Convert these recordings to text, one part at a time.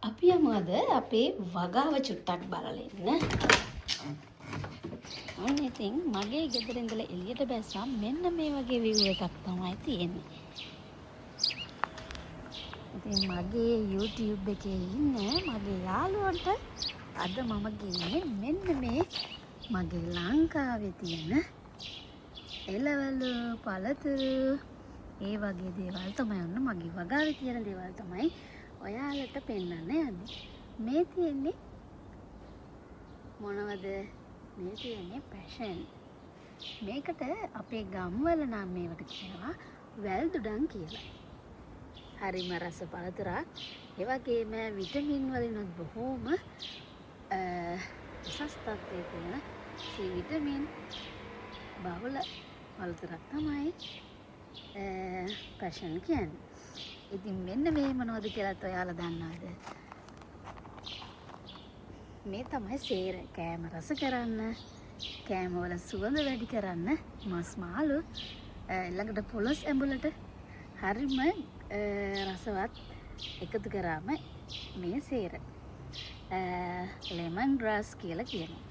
අපි යමු අද අපේ වගාව චුට්ටක් බලලා ඉන්න. අන්න ඉතින් මගේ ගෙදර ඉඳලා එළියට බැස්සම මෙන්න මේ වගේ view එකක් තමයි තියෙන්නේ. ඉතින් මගේ YouTube එකේ ඉන්න මගේ යාළුවන්ට අද මම ගියේ මෙන්න මේ මගේ ලංකාවේ තියෙන එළවලු පළතුරු ඒ වගේ දේවල් තමයි ඔන්න මගේ වගාවේ තියෙන දේවල් තමයි ඔයාලට පෙන්වන්න යන්නේ. මේ තියෙන්නේ මොනවද? මේ තියෙන්නේ පැෂන්. මේකට අපේ ගම්වල නම් මේවට කියනවා වැල්දුඩන් කියලා. හරිම රස පළතුරක්. ඒ වගේම විටමින් වලින් බොහෝම උසස් තත්ත්වයේ තියෙන C විටමින් බහුල පළතුරක් තමයි පැෂන් කියන්නේ. ඉතින් මෙන්න මේ මොනවද කියලාත් ඔයාලා දන්නවද? මේ තමයි සේර. කෑම රස කරන්න, කෑම වල සුවඳ වැඩි කරන්න, මස් මාළු ළඟට පොලොස් ඇඹුලට හරිම රසවත් එකතු කරාම මේ සේර ලෙමන් ග්‍රාස් කියලා කියනවා.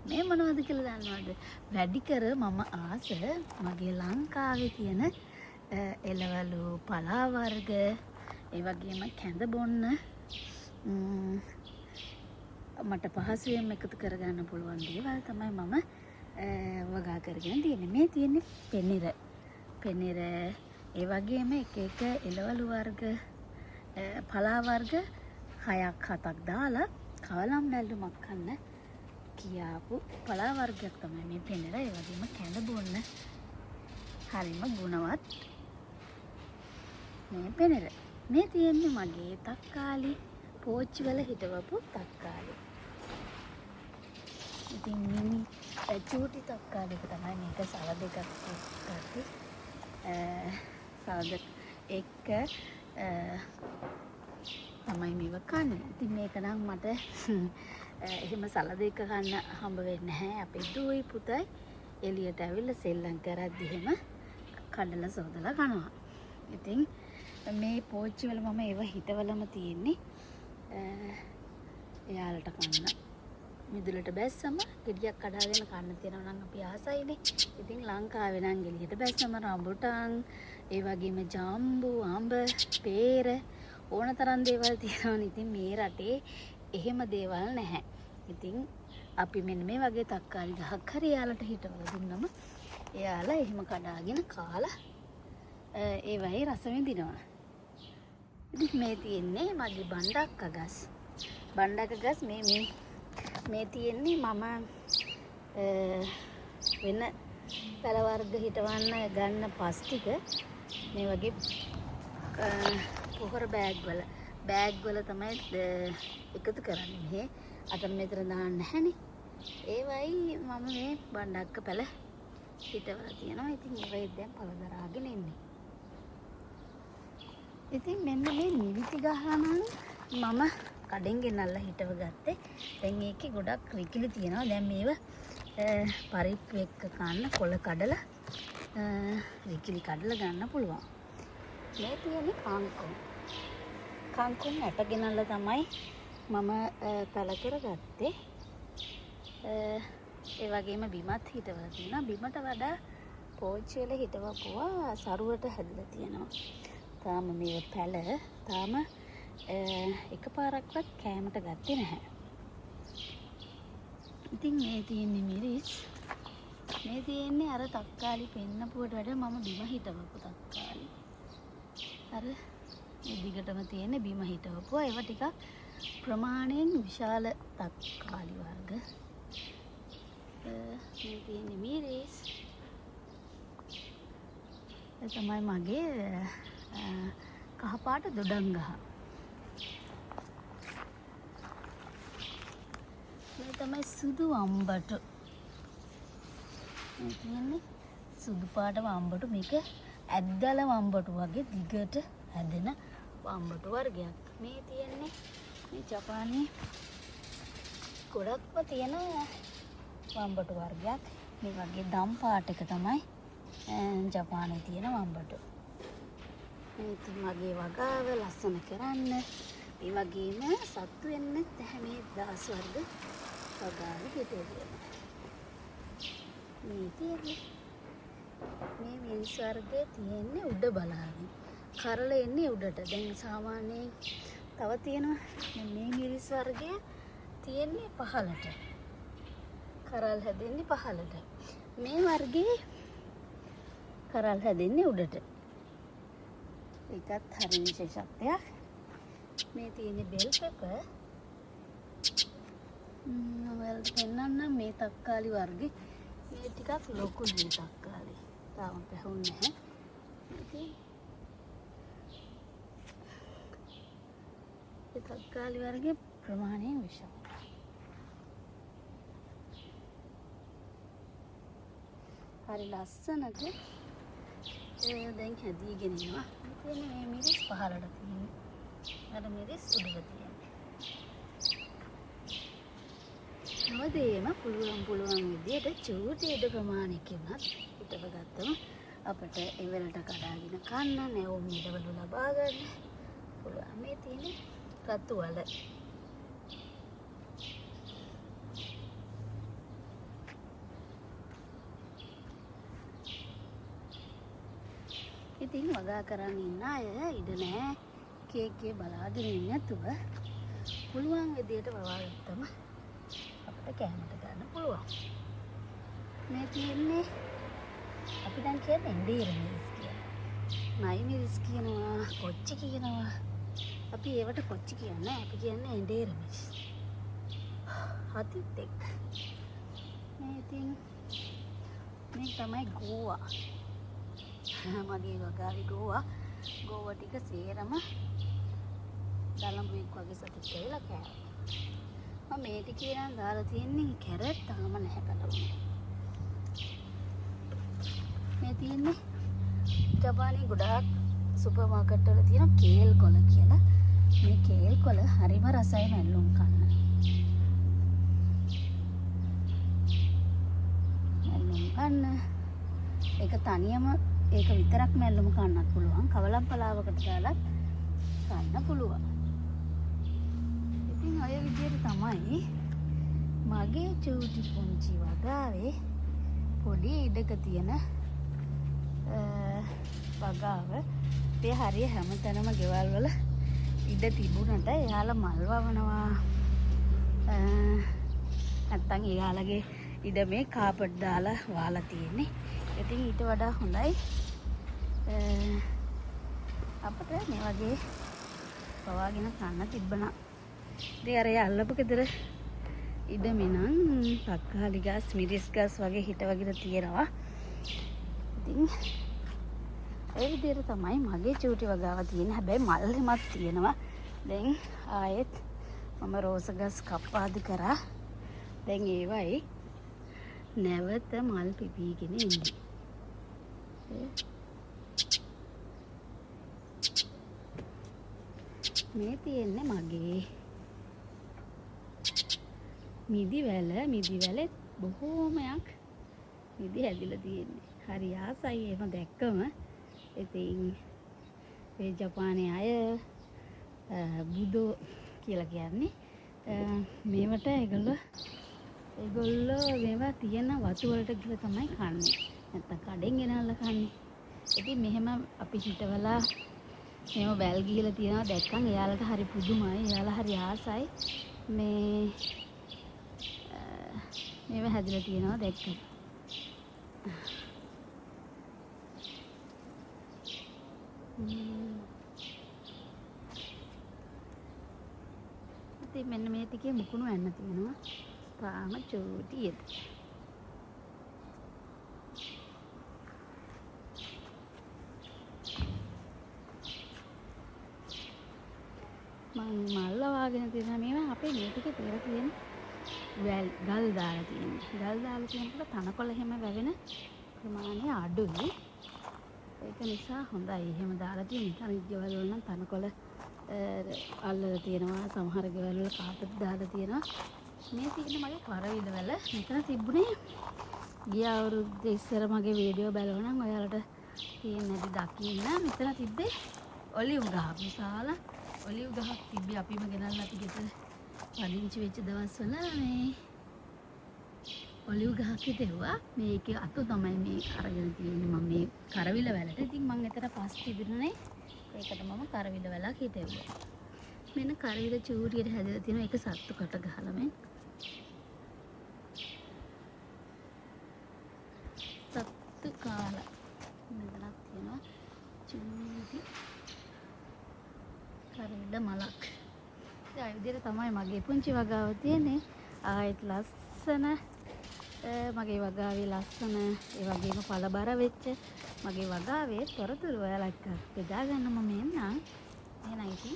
මේ මොනවද කියලා දන්නවද? වැඩි කර මම ආස මගේ ලංකාවේ තියෙන එළවලු පලා වර්ග ඒ වගේම කැඳ බොන්න මට පහසුවෙන් එකතු කරගන්න පුළුවන් දේවල් තමයි මම වගා කරගෙන තියෙන්නේ. මේ තියෙන්නේ පෙනිර ඒ වගේම එක එක එළවලු වර්ග පලා වර්ග 6ක් 7ක් දාලා කවලම් නැල්ලුමක් කන්න කියාපු පලා වර්ගයක් තමයි මේ පෙනිර. ඒ වගේම කැඳ බොන්න හරිම ගුණවත් මේ පෙනිර. මේ තියෙන්නේ මගේ තක්කාලි පෝච්චි වල හිටවපු තක්කාලි. ඉතින් මිනි චූටි තක්කාලික තමයි මේක. සල දෙකක් ගත්තේ. සල එක තමයි මේව කන්නේ. ඉතින් මේක නම් මට එහෙම සල දෙක කන්න හම්බ වෙන්නේ නැහැ. අපේ දුවයි පුතයි එළියට ඇවිල්ලා සෙල්ලම් කරද්දි එහෙම කඩලා සෝදලා කනවා. ඉතින් මේ පෝච්චි වල මම ඒව හිතවලම තියෙන්නේ එයාලට කන්න. මිදුලට බැස්සම ගෙඩියක් කඩාගෙන කන්න තියෙනවා නම් අපි ආසයිනේ. ඉතින් ලංකාවේ නම් ගෙඩියට බැස්සම රම්බුටන් ඒ වගේම ජාම්බු අඹ පේර ඕන තරම් දේවල් තියෙනවනේ. ඉතින් මේ රටේ එහෙම දේවල් නැහැ. ඉතින් අපි මෙන්න මේ වගේ තක්කාලි ගහක් හරි එයාලට හිටවලා දුන්නම එයාලා එහෙම කඩාගෙන කාලා ඒ වගේ රස විඳිනවා. ඉතින් මේ තියෙන්නේ මගේ බණ්ඩක්ක ගස්. බණ්ඩක්ක ගස් මේ තියෙන්නේ මම වෙන පළ වර්ග හිටවන්න ගන්න පස් ටික මේ වගේ පොහොර බෑග් වල තමයි එකතු කරන්නේ. මේ අතන මෙතන දාන්න නැහැනේ. ඒවයි මම මේ බණ්ඩක්ක පැල හිටවලා තියෙනවා. ඉතින් ඒවයි දැන් පළදරාගෙන ඉන්නේ. ඉතින් මෙන්න මේ නිවිති ගහ නම් මම කඩෙන් ගෙනල්ලා හිටව ගත්තේ. දැන් ඒකේ ගොඩක් රිකිලි තියෙනවා. දැන් මේව පරිප්පු එක්ක කන්න කොළ කඩලා රිකිලි කඩලා ගන්න පුළුවන්. මේ තියෙන්නේ කංකුන් ඇට ගෙනල්ලා තමයි මම පැල කරගත්තේ. ඒ වගේම බිමත් හිටවලා තියෙනවා. බිමට වඩා පෝච්චි වල හිටවපුවා සරුවට හැදලා තියෙනවා. තාම මේ පැල තාම එකපාරක්වත් කෑමට ගත්තේ නැහැ. ඉතින් මේ තියෙන්නේ මිරිස්. මේ තියෙන්නේ අර තක්කාලි පෙන්නපුවට වඩා මම බිම හිටවපු තක්කාලි. අර මේ දිගටම තියෙන්නේ බිම හිටවපුවා. ඒවා ටිකක් ප්‍රමාණයෙන් විශාල තක්කාලි වර්ග. මේ තියෙන්නේ මිරිස්. ඒ තමයි මගේ කහපාට දොඩම් ගහ. මේ තමයි සුදු අම්බටු. මේ කියන්නේ සුදු පාට වම්බටු. මේක ඇද්දල වම්බටු වගේ දිගට හැදෙන වම්බටු වර්ගයක්. මේ තියෙන්නේ මේ ජපානයේ ගොඩක්ම තියෙන වම්බටු වර්ගයක්. මේ වගේ දම් පාට එක තමයි ජපානයේ තියෙන වම්බටු. මේ ඉතින් මගේ වගාව ලස්සන කරන්න. ඒ වගේම සත්තු වෙන්න නැහැ මේ දහස් වර්ග වගාව හිතේ. මේ තියෙන්නේ මේ මිනිස් වර්ගයේ තියෙන්නේ උඩ බලාගෙන. කරල එන්නේ උඩට. දැන් සාමාන්‍යයෙන් තව තියෙනවා මේ මිනිස් වර්ගයේ තියෙන්නේ පහළට. කරල් හැදෙන්නේ පහළට. මේ වර්ගයේ කරල් හැදෙන්නේ උඩට. ඒකත් හරි විශේෂත්වයක්. මේ තියෙන බෙල් පෙපර් ඔයාලට පෙන්නන්න මේ තක්කාලි වර්ගේ මේ ටිකක් ලොකුයි මේ තක්කාලි. තාම පැහුන්නේ නැහැ. මේ තක්කාලි වර්ගේ ප්‍රමාණයෙන් විශාලයි. හරි ලස්සනට දැන් හැදීගෙන ඉනවා. මේ මිරිස් පහළට තියෙන්නේ. අර මිරිස් උඩට තියෙන්නේ. නවදේම පුළුවන් විදියට චූටි ඉඩ ප්‍රමාණයකින්වත් හිටව ගත්තම අපිට එවලට කඩාගෙන කන්න නැවුම් ඉඩවලු ලබා ගන්න පුළුවන්. මේ තියෙන්නේ රතු වල. ඉතින් වගා කරන් ඉන්න අය ඉඩ නැහැ. කේක්ගේ බලාගෙන ඉන්න නැතුව පුළුවන් විදියට වවා ගත්තම අපිට කැමට ගන්න පුළුවන්. මේ තියෙන්නේ අපි දැන් කියන්නේ එඬේර මිරිස් කියලා. නයි මිරිස් කියනවා, කොච්චි කියනවා. අපි ඒවට කොච්චි කියන්නේ අපි කියන්නේ එඬේර මිරිස්. හතිත් එක්ක. මේ ඉතින් මේ තමයි ගෝවා. මගේ වගාවේ ගෝවා ටික සේරම දලඹුවෙක් වගේ සතෙක් කියලා කෑවා. මම මේ ටිකේ නම් දාලා තියෙන්නේ කැරට් තාම නැහැ කලවුනේ. මේ තියෙන්නේ ජපානයේ ගොඩාක් සුපර් මාකට් වල තියෙන කේල් කොළ කියලා. මේ කේල් කොළ හරිම රසයි මැල්ලුම් කන්න. ඒක තනියම ඒක විතරක් මැල්ලුම කන්නත් පුළුවන්. කවලම් පලාවකට දාලා කන්න පුළුවන්. ඉතින් ඔය විදිහට තමයි මගේ චූටි පුංචි වගාවේ පොඩි ඉඩක තියෙන වගාව. මේ හරිය හැමතැනම ගෙවල් වල ඉඩ තිබුණට එයාලා මල් වවනවා. නැත්තම් එයාලගේ ඉඩ මේ කාපට් දාලා වාලා තියෙන්නේ. ඉතින් ඊට වඩා හොඳයි අපිට මේ වගේ පවාගෙන කන්න තිබ්බනම්. ඉතින් අර අල්ලපු ගෙදර ඉඩමෙනම් තක්කාලි ගස්, මිරිස් ගස් වගේ හිට වගේ තියෙනවා. ඉතින් ඒ විදිහට තමයි මගේ චූටි වගාව තියෙන්නේ. හැබැයි මල් හිමත් තියෙනවා. දැන් ආයෙත් මම රෝස ගස් කප්පාදු කරා. දැන් ඒවයි නැවත මල් පිපීගෙන ඉන්නේ. මේ තියෙන්නේ මගේ මිදි වැල බොහෝමයක් මිදි හැදිලා තියෙන්නේ. හරි ආසයි එහෙම දැක්කම. ඉතින් ඒ ජපානයේ අය බුදෝ කියලා කියන්නේ මේවට ඒගොල්ලෝ මේවා තියෙන වතු වලට ගිහලා තමයි කන්නේ. නැත්තම් කඩෙන් ගෙනල්ලා කන්නේ. ඉතින් මෙහෙම අපි හිටවලා මේව වැල් ගිහලා තියනවා දැක්කම එයාලට හරි පුදුමයි. එයාලා හරි ආසයි මේව හැදලා තියනවා දැක්කම. ඉතින් මෙන්න මේ ටිකේ මුකුණු වෙන්න තියෙනවා. තාම චූටියද. මල් වාගෙන තියෙන මේවා අපේ මේ ටිකේ තියලා තියෙන ගල් දාලා තියෙන්නේ. ගල් දාලා තියෙනකොට තනකොළ හැම වැවෙන ප්‍රමාණය අඩුයි. ඒක නිසා හොඳයි. එහෙම දාලා තියෙන අනිත් ගෙවල් වල නම් තනකොළ අල්ලලා තියෙනවා. සමහර ගෙවල් වල කාපට් දාලා තියෙනවා. මේ තියෙන මගේ කරවිල වල මෙතන තිබුණේ ගිය අවුරුද්දේ ඉස්සර මගේ වීඩියෝ බලනවා නම් ඔයාලට තියෙන නැති දකින්න මෙතන තිබ්බේ ඔලිව් ගහ විශාල ඔලිව් ගහක් තිබ්බේ අපිම ගෙනල්ලා අපි ගෙදර පදිංචි වෙච්ච දවස්වල මේ ඔලිව් ගහක් හිටෙව්වා. මේකේ අතු තමයි මේ අරගෙන තියෙන්නේ මම මේ කරවිල වැලට. ඉතින් මම එතන පස් තිබුණේ ඒකට මම කරවිල වැලක් හිටෙව්වා. මෙන්න කරවිල චූරියට හැදලා තියෙන එක සත්තු කට ගහලා මේ සත්තු කාලා මෙතනක් තියෙනවා චූටි කරවිල මලක්. ඒ විදිහට තමයි මගේ පුංචි වගාව තියෙන්නේ. ආයෙත් ලස්සන මගේ වගාවේ ලස්සන ඒ වගේම පළබර වෙච්ච මගේ වගාවේ තොරතුරු ඔයාලා එක්ක බෙදා ගන්න මම එන්නම්. එහෙනම් ඉතින්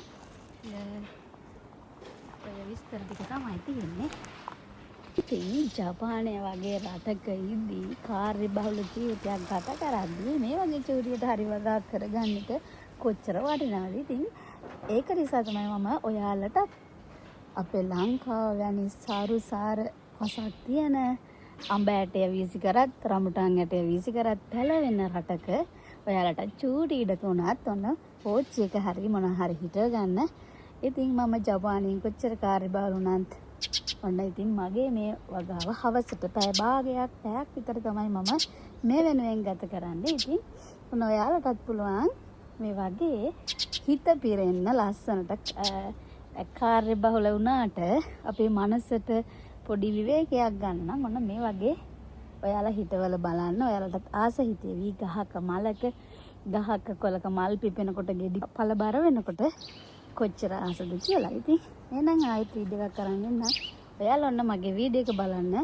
ඔය විස්තර ටික තමයි තියෙන්නේ. ඉතින් ජපානය වගේ රටක ඉඳි කාර්යබහුල ජීවිතයක් ගත කරද්දී මේ වගේ චූරියට හරි වගා කරගන්න එක කොච්චර වටිනවද? ඉතින් ඒක නිසා තමයි මම ඔයාලට අපේ ලංකාව වැනි සාරුසාර පසක් තියෙන අඹ ඇටය වීසි කරත් රඹුටන් ඇටය වීසි කරත් පැලවෙන රටක ඔයාලට චූටි ඉඩ තුනත් ඔන්න පෝච්චි එක හරි මොන හරි හිටව ගන්න. ඉතින් මම ජපානයෙන් කොච්චර කාර්යබහුල වුණත් ඔන්න ඉතින් මගේ මේ වගාව හවසට පැය භාගයක් පැයක් විතර තමයි මම මේ වෙනුවෙන් ගත කරන්නේ. ඉතින් ඔන්න ඔයාලටත් පුළුවන් මේ වගේ හිත පිරෙන්න ලස්සනට කාර්යබහුල වුණාට අපේ මනසට පොඩි විවේකයක් ගන්න මොන මේ වගේ ඔයාලා හිතවල බලන්න. ඔයාලටත් ආස හිතේවි ගහක මලක ගහක කොලක මල් පිපෙනකොට ගෙඩි පළබර වෙනකොට කොච්චර ආසද කියලා. ඉතින් එහෙනම් ආයෙත් වීඩියෝ එකක් කරන් ඉන්න. ඔයාලා ඔන්න මගේ වීඩියෝ එක බලන්න.